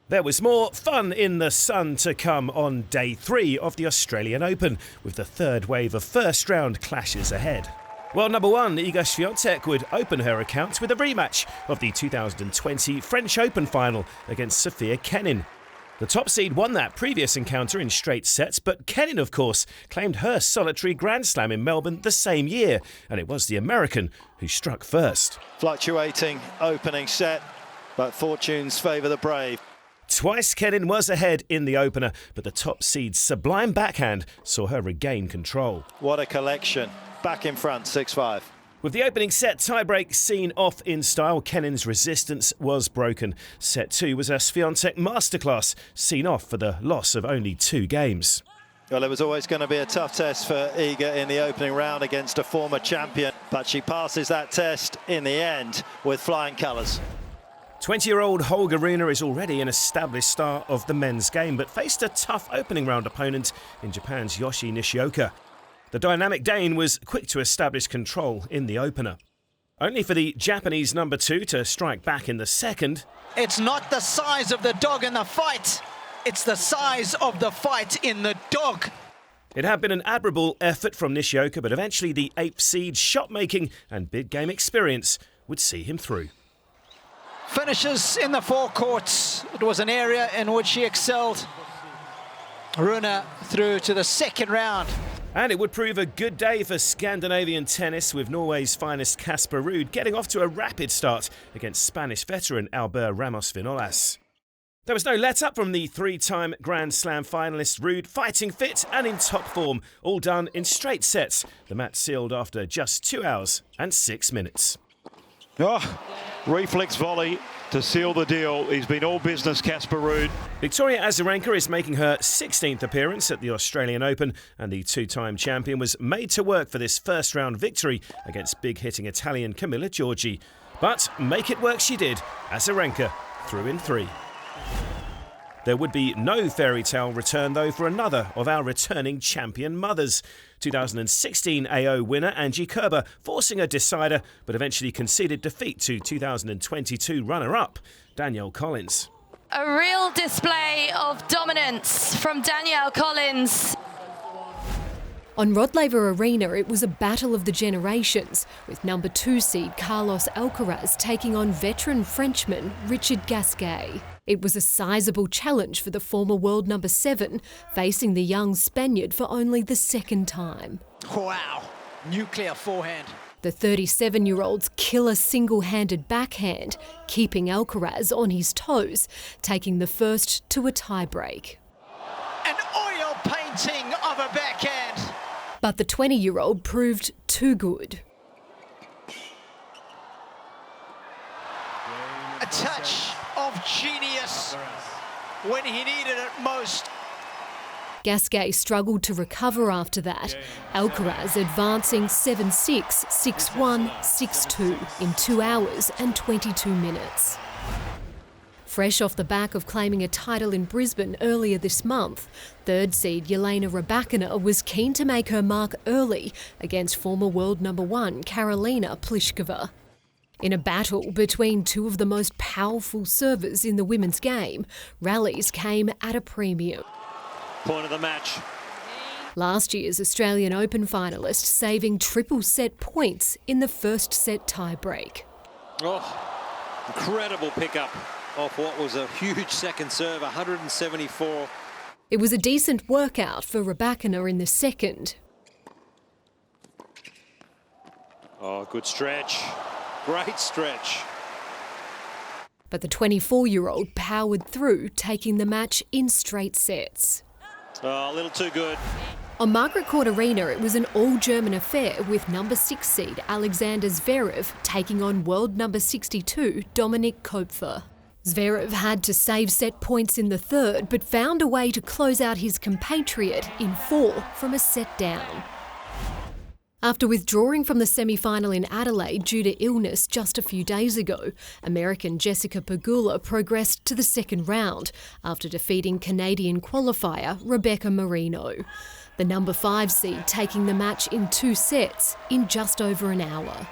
There was more fun in the sun to come on day 3 of the Australian Open, with the third wave of first-round clashes ahead. World number 1 Iga Swiatek would open her account with a rematch of the 2020 French Open final against Kenin. The top seed won that previous encounter in straight sets, but Kenin, of course, claimed her solitary Grand Slam in Melbourne the same year, and it was the American who struck first. Fluctuating opening set, but fortunes favour the brave. Twice Kenin was ahead in the opener, but the top seed's sublime backhand saw her regain control. What a collection. Back in front, 6-5. With the opening set tiebreak seen off in style, Kenin's resistance was broken. Set 2 was a Swiatek masterclass, seen off for the loss of only 2 games. Well, it was always going to be a tough test for Iga in the opening round against a former champion, but she passes that test in the end with flying colours. 20-year-old Runa is already an established star of the men's game, but faced a tough opening round opponent in Japan's Giorgi Nishioka. The dynamic Dane was quick to establish control in the opener, only for the Japanese number 2 to strike back in the second. It's not the size of the dog in the fight, it's the size of the fight in the dog. It had been an admirable effort from Nishioka, but eventually the 8th seed shot-making and big game experience would see him through. Finishes in the forecourt. It was an area in which she excelled. Runa through to the second round. And it would prove a good day for Scandinavian tennis, with Norway's finest Casper Ruud getting off to a rapid start against Spanish veteran Ramos-Vinolas. There was no let-up from the 3-time Grand Slam finalist Ruud, fighting fit and in top form, all done in straight sets. The match sealed after just 2 hours and 6 minutes. Oh, reflex volley to seal the deal. He's been all business, Casper Ruud. Victoria Azarenka is making her 16th appearance at the Australian Open, and the 2-time champion was made to work for this first-round victory against big-hitting Italian Giorgi. But make it work she did. Azarenka through in 3. There would be no fairy tale return, though, for another of our returning champion mothers. 2016 AO winner Angie Kerber forcing a decider, but eventually conceded defeat to 2022 runner-up Danielle Collins. A real display of dominance from Danielle Collins. On Rod Laver Arena, it was a battle of the generations, with number 2 seed Carlos Alcaraz taking on veteran Frenchman Richard Gasquet. It was a sizable challenge for the former world number 7, facing the young Spaniard for only the second time. Wow, nuclear forehand. The 37-year-old's killer single-handed backhand, keeping Alcaraz on his toes, taking the first to a tiebreak. An oil painting of a backhand. But the 20-year-old proved too good. A touch of genius when he needed it most. Gasquet struggled to recover after that. Alcaraz advancing 7-6, 6-1, 6-2 in 2 hours and 22 minutes. Fresh off the back of claiming a title in Brisbane earlier this month, 3rd seed Rybakina was keen to make her mark early against former world number 1 Karolina Pliskova. In a battle between 2 of the most powerful servers in the women's game, rallies came at a premium. Point of the match. Last year's Australian Open finalist saving triple set points in the first set tiebreak. Oh, incredible pickup off what was a huge second serve, 174. It was a decent workout for Rybakina in the second. Oh, good stretch. Great stretch. But the 24-year-old powered through, taking the match in straight sets. Oh, a little too good. On Margaret Court Arena, it was an all-German affair, with number 6 seed Alexander Zverev taking on world number 62 Dominik Koepfer. Zverev had to save set points in the third, but found a way to close out his compatriot in 4 from a set down. After withdrawing from the semi-final in Adelaide due to illness just a few days ago, American Jessica Pegula progressed to the second round after defeating Canadian qualifier Rebecca Marino. The number 5 seed taking the match in 2 sets in just over an hour.